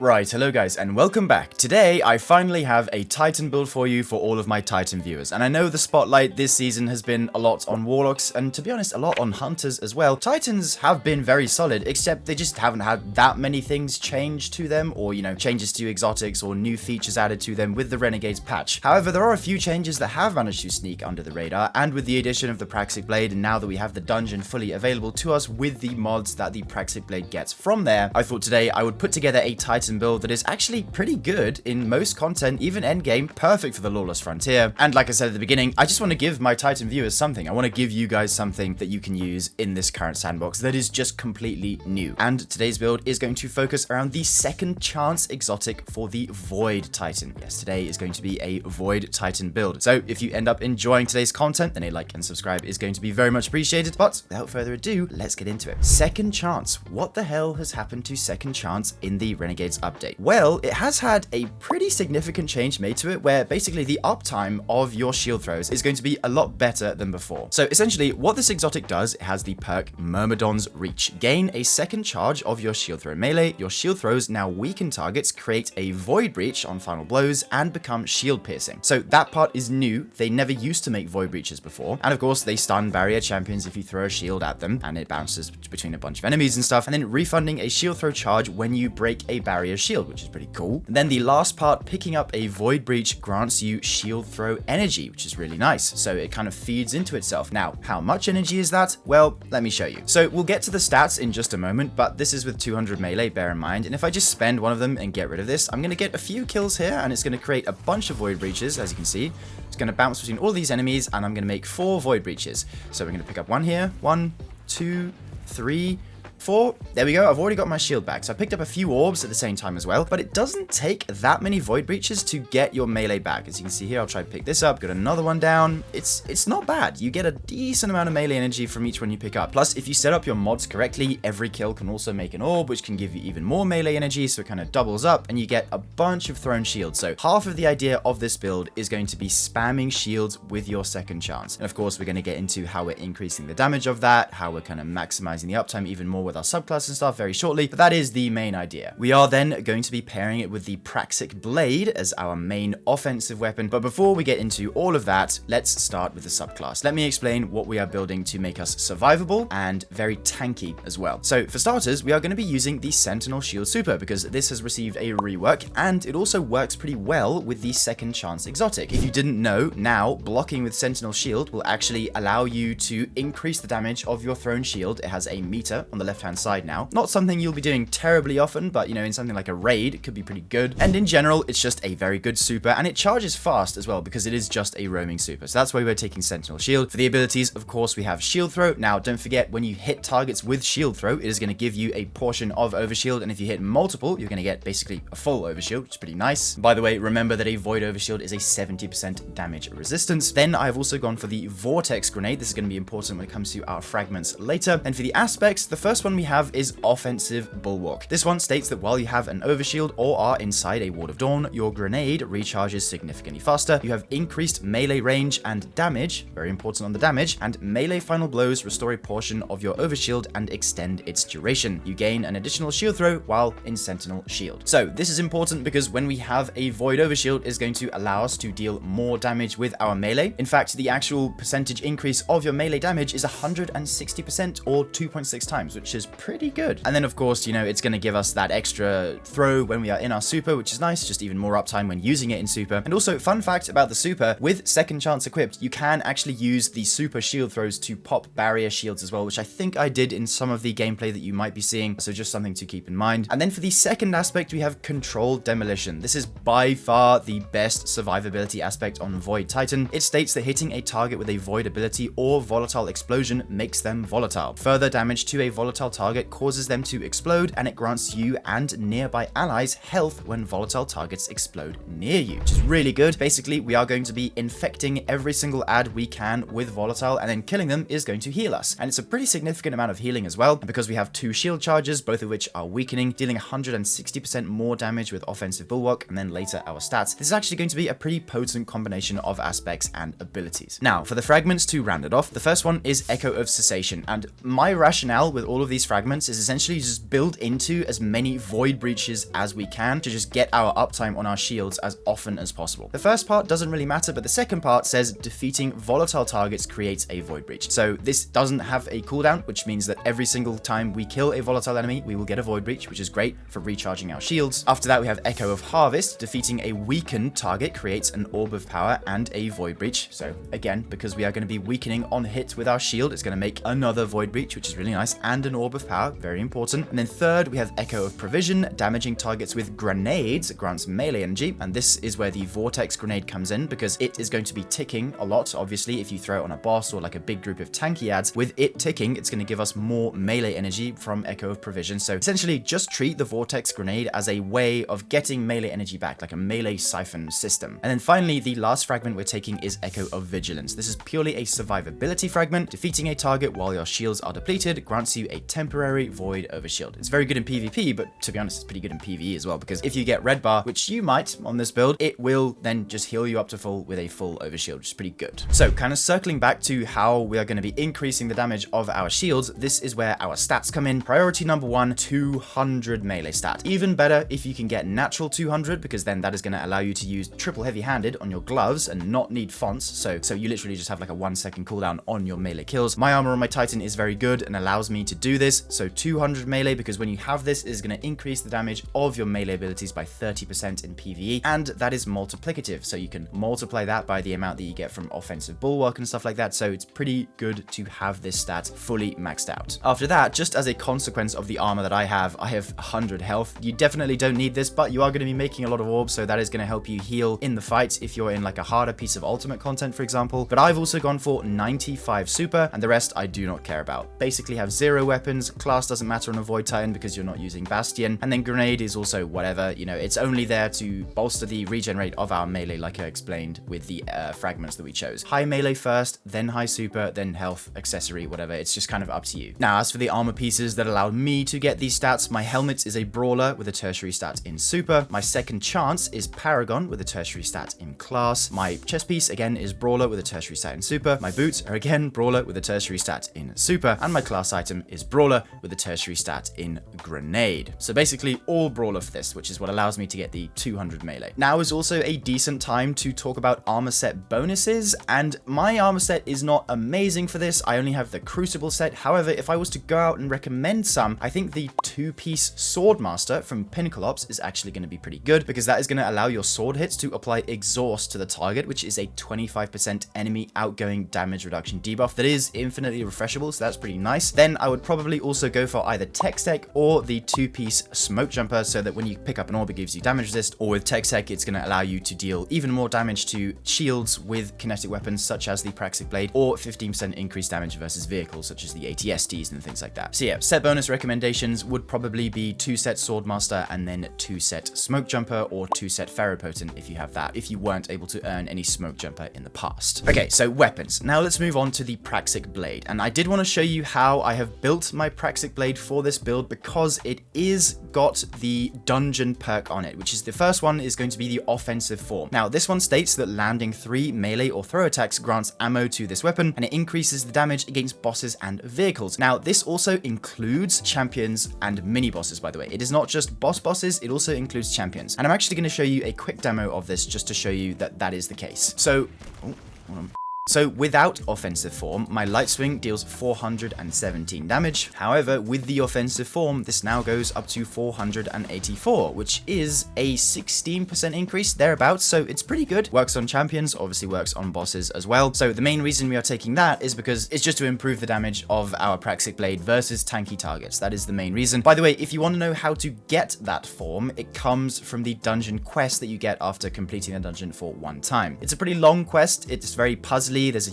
Right, hello guys, and welcome back. Today, I finally have a Titan build for you for all of my Titan viewers. And I know the spotlight this season has been a lot on Warlocks, and to be honest, a lot on Hunters as well. Titans have been very solid, except they just haven't had that many things changed to them, or, changes to exotics or new features added to them with the Renegades patch. However, there are a few changes that have managed to sneak under the radar, and with the addition of the Praxic Blade, and now that we have the dungeon fully available to us with the mods that the Praxic Blade gets from there, I thought today I would put together a Titan build that is actually pretty good in most content, even endgame, perfect for the Lawless Frontier. And like I said at the beginning, I just want to give my Titan viewers something. I want to give you guys something that you can use in this current sandbox that is just completely new. And today's build is going to focus around the second chance exotic for the Void Titan. Yes, today is going to be a Void Titan build. So if you end up enjoying today's content, then a like and subscribe is going to be very much appreciated. But without further ado, let's get into it. Second chance. What the hell has happened to second chance in the Renegades update? Well, it has had a pretty significant change made to it where basically the uptime of your shield throws is going to be a lot better than before. So essentially what this exotic does, it has the perk Myrmidon's Reach. Gain a second charge of your shield throw melee. Your shield throws now weaken targets, create a void breach on final blows, and become shield piercing. So that part is new. They never used to make void breaches before. And of course they stun barrier champions if you throw a shield at them and it bounces between a bunch of enemies and stuff. And then refunding a shield throw charge when you break a barrier shield, which is pretty cool. And then the last part, picking up a void breach grants you shield throw energy, which is really nice. So it kind of feeds into itself. Now, how much energy is that? Well, let me show you. So we'll get to the stats in just a moment, but this is with 200 melee, bear in mind. And if I just spend one of them and get rid of this, I'm going to get a few kills here, and it's going to create a bunch of void breaches, as you can see. It's going to bounce between all these enemies, and I'm going to make 4 void breaches. So we're going to pick up one here, 1, 2, 3, 4. There we go. I've already got my shield back. So I picked up a few orbs at the same time as well, but it doesn't take that many void breaches to get your melee back. As you can see here, I'll try to pick this up, got another one down. It's not bad. You get a decent amount of melee energy from each one you pick up. Plus, if you set up your mods correctly, every kill can also make an orb, which can give you even more melee energy. So it kind of doubles up and you get a bunch of thrown shields. So half of the idea of this build is going to be spamming shields with your second chance. And of course, we're going to get into how we're increasing the damage of that, how we're kind of maximizing the uptime even more with our subclass and stuff very shortly, but that is the main idea. We are then going to be pairing it with the Praxic Blade as our main offensive weapon, but before we get into all of that, let's start with the subclass. Let me explain what we are building to make us survivable and very tanky as well. So for starters, we are going to be using the Sentinel Shield Super because this has received a rework and it also works pretty well with the second chance exotic. If you didn't know, now blocking with Sentinel Shield will actually allow you to increase the damage of your thrown shield. It has a meter on the left hand side now. Not something you'll be doing terribly often, but in something like a raid, it could be pretty good. And in general, it's just a very good super, and it charges fast as well because it is just a roaming super. So that's why we're taking Sentinel Shield. For the abilities, of course, we have Shield Throw. Now, don't forget, when you hit targets with Shield Throw, it is going to give you a portion of Overshield, and if you hit multiple, you're going to get basically a full Overshield, which is pretty nice. By the way, remember that a Void Overshield is a 70% damage resistance. Then I've also gone for the Vortex Grenade. This is going to be important when it comes to our fragments later. And for the aspects, the first one we have is Offensive Bulwark. This one states that while you have an overshield or are inside a Ward of Dawn, your grenade recharges significantly faster. You have increased melee range and damage, very important on the damage, and melee final blows restore a portion of your overshield and extend its duration. You gain an additional shield throw while in Sentinel Shield. So this is important because when we have a Void Overshield, is going to allow us to deal more damage with our melee. In fact, the actual percentage increase of your melee damage is 160% or 2.6 times, which is pretty good. And then of course, it's going to give us that extra throw when we are in our super, which is nice, just even more uptime when using it in super. And also, fun fact about the super, with second chance equipped, you can actually use the super shield throws to pop barrier shields as well, which I think I did in some of the gameplay that you might be seeing, so just something to keep in mind. And then for the second aspect, we have Controlled Demolition. This is by far the best survivability aspect on Void Titan. It states that hitting a target with a Void ability or volatile explosion makes them volatile. Further damage to a volatile target causes them to explode, and it grants you and nearby allies health when volatile targets explode near you, which is really good. Basically, we are going to be infecting every single ad we can with volatile, and then killing them is going to heal us. And it's a pretty significant amount of healing as well, because we have 2 shield charges, both of which are weakening, dealing 160% more damage with Offensive Bulwark, and then later our stats. This is actually going to be a pretty potent combination of aspects and abilities. Now, for the fragments to round it off, the first one is Echo of Cessation, and my rationale with all of the these fragments is essentially just build into as many void breaches as we can to just get our uptime on our shields as often as possible. The first part doesn't really matter, but the second part says defeating volatile targets creates a void breach. So this doesn't have a cooldown, which means that every single time we kill a volatile enemy, we will get a void breach, which is great for recharging our shields. After that, we have Echo of Harvest. Defeating a weakened target creates an orb of power and a void breach. So again, because we are going to be weakening on hit with our shield, it's going to make another void breach, which is really nice, and an orb of power, very important. And then third, we have Echo of Provision. Damaging targets with grenades grants melee energy, and this is where the Vortex Grenade comes in, because it is going to be ticking a lot. Obviously, if you throw it on a boss or like a big group of tanky ads, with it ticking, it's going to give us more melee energy from Echo of Provision. So essentially, just treat the Vortex Grenade as a way of getting melee energy back, like a melee siphon system. And then finally, the last fragment we're taking is Echo of Vigilance. This is purely a survivability fragment. Defeating a target while your shields are depleted grants you a temporary void over shield. It's very good in PvP, but to be honest, it's pretty good in PvE as well, because if you get red bar, which you might on this build, it will then just heal you up to full with a full overshield, which is pretty good. So kind of circling back to how we are going to be increasing the damage of our shields, this is where our stats come in. Priority number one, 200 melee stat. Even better if you can get natural 200, because then that is going to allow you to use triple heavy-handed on your gloves and not need fonts. So you literally just have like a 1-second cooldown on your melee kills. My armor on my Titan is very good and allows me to do this. So 200 melee, because when you have this, is going to increase the damage of your melee abilities by 30% in PvE, and that is multiplicative. So you can multiply that by the amount that you get from offensive bulwark and stuff like that. So it's pretty good to have this stat fully maxed out. After that, just as a consequence of the armor that I have 100 health. You definitely don't need this, but you are going to be making a lot of orbs, so that is going to help you heal in the fight if you're in like a harder piece of ultimate content, for example. But I've also gone for 95 super, and the rest I do not care about. Basically have 0 weapons. Class doesn't matter on a Void Titan because you're not using Bastion. And then Grenade is also whatever, you know, it's only there to bolster the regen rate of our melee, like I explained with the fragments that we chose. High melee first, then high super, then health, accessory, whatever. It's just kind of up to you. Now, as for the armor pieces that allowed me to get these stats, my helmet is a brawler with a tertiary stat in super. My second chance is Paragon with a tertiary stat in class. My chest piece, again, is brawler with a tertiary stat in super. My boots are again brawler with a tertiary stat in super. And my class item is brawler with a tertiary stat in grenade. So basically all brawler for this, which is what allows me to get the 200 melee. Now is also a decent time to talk about armor set bonuses, and my armor set is not amazing for this. I only have the Crucible set. However, if I was to go out and recommend some, I think the 2-piece Swordmaster from Pinnacle Ops is actually going to be pretty good, because that is going to allow your sword hits to apply exhaust to the target, which is a 25% enemy outgoing damage reduction debuff that is infinitely refreshable, so that's pretty nice. Then I would probably also go for either Tech Tech or the 2-piece Smoke Jumper, so that when you pick up an orb, it gives you damage resist, or with Tech Tech, it's going to allow you to deal even more damage to shields with kinetic weapons, such as the Praxic Blade, or 15% increased damage versus vehicles, such as the ATSTs and things like that. So yeah, set bonus recommendations would probably be 2-set Swordmaster and then 2-set Smoke Jumper, or 2-set Ferropotent if you have that, if you weren't able to earn any Smoke Jumper in the past. Okay, so weapons. Now let's move on to the Praxic Blade, and I did want to show you how I have built my Praxic Blade for this build, because it is got the dungeon perk on it, which is the first one is going to be the offensive form. Now this one states that landing 3 melee or throw attacks grants ammo to this weapon, and it increases the damage against bosses and vehicles. Now this also includes champions and mini bosses, by the way. It is not just bosses, it also includes champions. And I'm actually going to show you a quick demo of this just to show you that that is the case. So without offensive form, my light swing deals 417 damage. However, with the offensive form, this now goes up to 484, which is a 16% increase thereabouts. So it's pretty good. Works on champions, obviously works on bosses as well. So the main reason we are taking that is because it's just to improve the damage of our Praxic Blade versus tanky targets. That is the main reason. By the way, if you want to know how to get that form, it comes from the dungeon quest that you get after completing the dungeon for one time. It's a pretty long quest. It's very puzzly. There's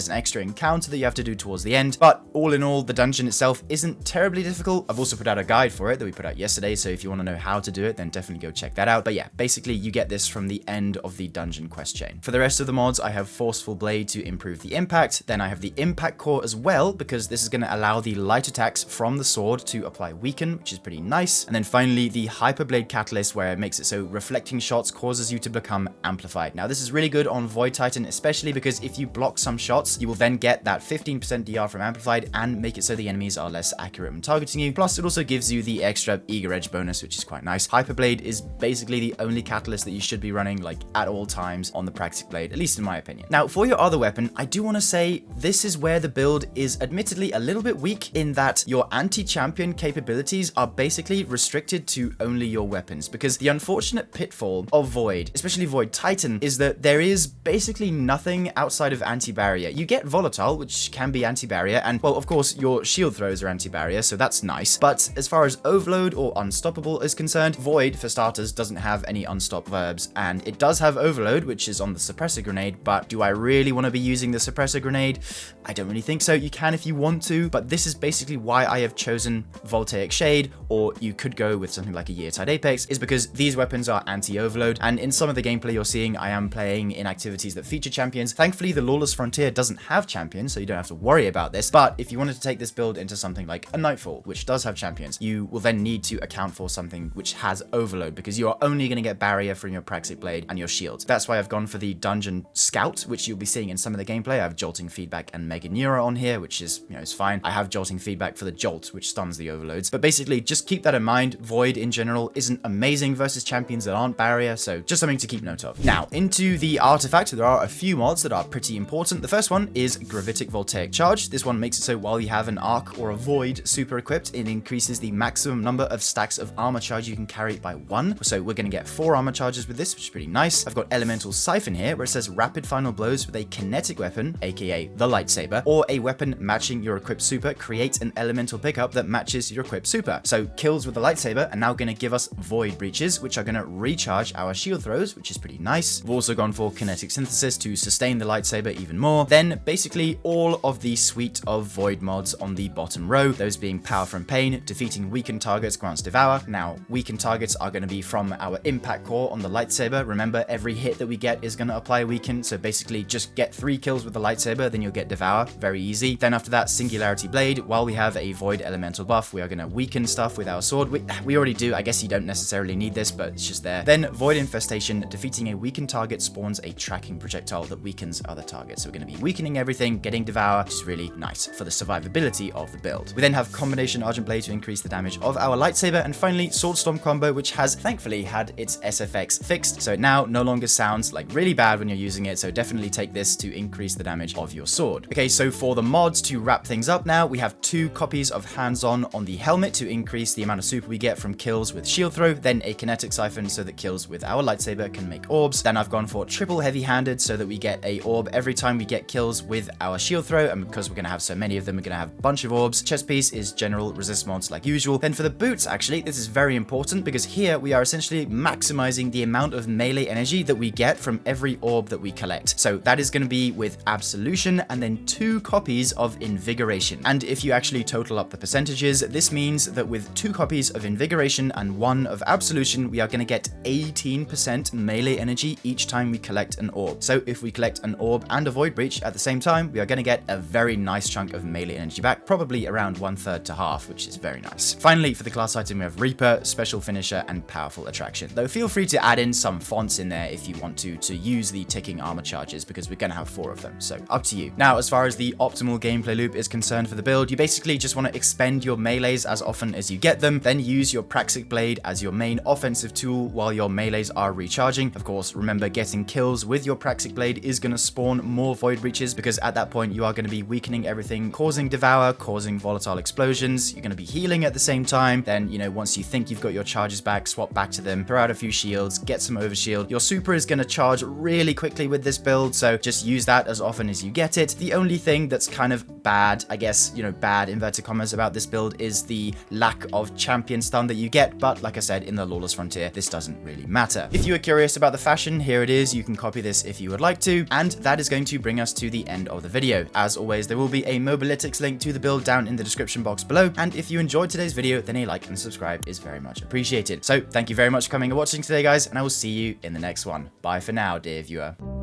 an extra encounter that you have to do towards the end, but all in all, the dungeon itself isn't terribly difficult. I've also put out a guide for it that we put out yesterday, so if you want to know how to do it, then definitely go check that out. But yeah, basically you get this from the end of the dungeon quest chain. For the rest of the mods, I have Forceful Blade to improve the impact. Then I have the Impact Core as well, because this is going to allow the light attacks from the sword to apply weaken, which is pretty nice. And then finally, the Hyper Blade Catalyst, where it makes it so reflecting shots causes you to become amplified. Now this is really good on Void Titan, especially because if you block some shots, you will then get that 15% DR from amplified and make it so the enemies are less accurate when targeting you. Plus, it also gives you the extra eager edge bonus, which is quite nice. Hyperblade is basically the only catalyst that you should be running like at all times on the Praxic Blade, at least in my opinion. Now, for your other weapon, I do want to say this is where the build is admittedly a little bit weak in that your anti-champion capabilities are basically restricted to only your weapons, because the unfortunate pitfall of Void, especially Void Titan, is that there is basically nothing outside of anti-barrier. You get Volatile, which can be anti-barrier, and well, of course, your shield throws are anti-barrier, so that's nice. But as far as Overload or Unstoppable is concerned, Void, for starters, doesn't have any unstop verbs, and it does have Overload, which is on the Suppressor Grenade, but do I really want to be using the Suppressor Grenade? I don't really think so. You can if you want to, but this is basically why I have chosen Voltaic Shade, or you could go with something like a Year-Tide Apex, is because these weapons are anti-overload, and in some of the gameplay you're seeing, I am playing in activities that feature champions. Thankfully, the Lawless Frontier doesn't have champions, so you don't have to worry about this, but if you wanted to take this build into something like a Nightfall, which does have champions, you will then need to account for something which has overload, because you are only going to get barrier from your Praxic Blade and your shield. That's why I've gone for the Dungeon Scout, which you'll be seeing in some of the gameplay. I have Jolting Feedback and Mega Neuro on here, which is, it's fine. I have Jolting Feedback for the Jolt, which stuns the overloads. But basically, just keep that in mind. Void in general isn't amazing versus champions that aren't barrier, so just something to keep note of. Now, into the artifact, there are a few mods that are pretty important. The first one is Gravitic Voltaic Charge. This one makes it so while you have an Arc or a Void super equipped, it increases the maximum number of stacks of armor charge you can carry by 1. So we're going to get 4 armor charges with this, which is pretty nice. I've got Elemental Siphon here, where it says rapid final blows with a kinetic weapon, aka the lightsaber, or a weapon matching your equipped super, create an elemental pickup that matches your equipped super. So kills with the lightsaber are now going to give us Void Breaches, which are going to recharge our shield throws, which is pretty nice. We've also gone for Kinetic Synthesis to sustain the lightsaber even more. Then basically all of the suite of Void mods on the bottom row, those being Power from Pain, defeating weakened targets grants Devour. Now, weakened targets are going to be from our impact core on the lightsaber. Remember, every hit that we get is going to apply weaken, so basically just get 3 kills with the lightsaber, then you'll get Devour. Very easy. Then after that, Singularity Blade. While we have a Void Elemental buff, we are going to weaken stuff with our sword. We already do. I guess you don't necessarily need this, but it's just there. Then Void Infestation. Defeating a weakened target spawns a tracking projectile that weakens other targets. So we're going to be weakening everything, getting Devour, which is really nice for the survivability of the build. We then have Combination Argent Blade to increase the damage of our lightsaber, and finally Sword Storm combo, which has thankfully had its SFX fixed, so it now no longer sounds like really bad when you're using it, so definitely take this to increase the damage of your sword. Okay, so for the mods to wrap things up now, we have 2 copies of Hands-On on the helmet to increase the amount of super we get from kills with shield throw, then a Kinetic Siphon so that kills with our lightsaber can make orbs. Then I've gone for triple heavy-handed so that we get a orb every time we get kills with our shield throw, and because we're going to have so many of them, we're going to have a bunch of orbs. Chest piece is general resist mods like usual. Then for the boots, actually, this is very important because here we are essentially maximizing the amount of melee energy that we get from every orb that we collect. So that is going to be with Absolution and then 2 copies of Invigoration. And if you actually total up the percentages, this means that with 2 copies of Invigoration and 1 of Absolution, we are going to get 18% melee energy each time we collect an orb. So if we collect an orb and a Void Breach at the same time, we are going to get a very nice chunk of melee energy back, probably around 1/3 to half, which is very nice. Finally, for the class item, we have Reaper, Special Finisher, and Powerful Attraction. Though feel free to add in some fonts in there if you want to use the ticking armor charges, because we're going to have 4 of them, so up to you. Now, as far as the optimal gameplay loop is concerned for the build, you basically just want to expend your melees as often as you get them, then use your Praxic Blade as your main offensive tool while your melees are recharging. Of course, remember, getting kills with your Praxic Blade is going to spawn more Void Breaches, because at that point you are going to be weakening everything, causing Devour, causing volatile explosions. You're going to be healing at the same time. Then, once you think you've got your charges back, swap back to them, throw out a few shields, get some overshield. Your super is going to charge really quickly with this build, so just use that as often as you get it. The only thing that's kind of bad, I guess, bad inverted commas about this build is the lack of champion stun that you get, but like I said, in the Lawless Frontier, this doesn't really matter. If you are curious about the fashion, here it is. You can copy this if you would like to, and that is going to bring us to the end of the video. As always, there will be a Mobalytics link to the build down in the description box below, and if you enjoyed today's video, then a like and subscribe is very much appreciated. So thank you very much for coming and watching today, guys, and I will see you in the next one. Bye for now, dear viewer.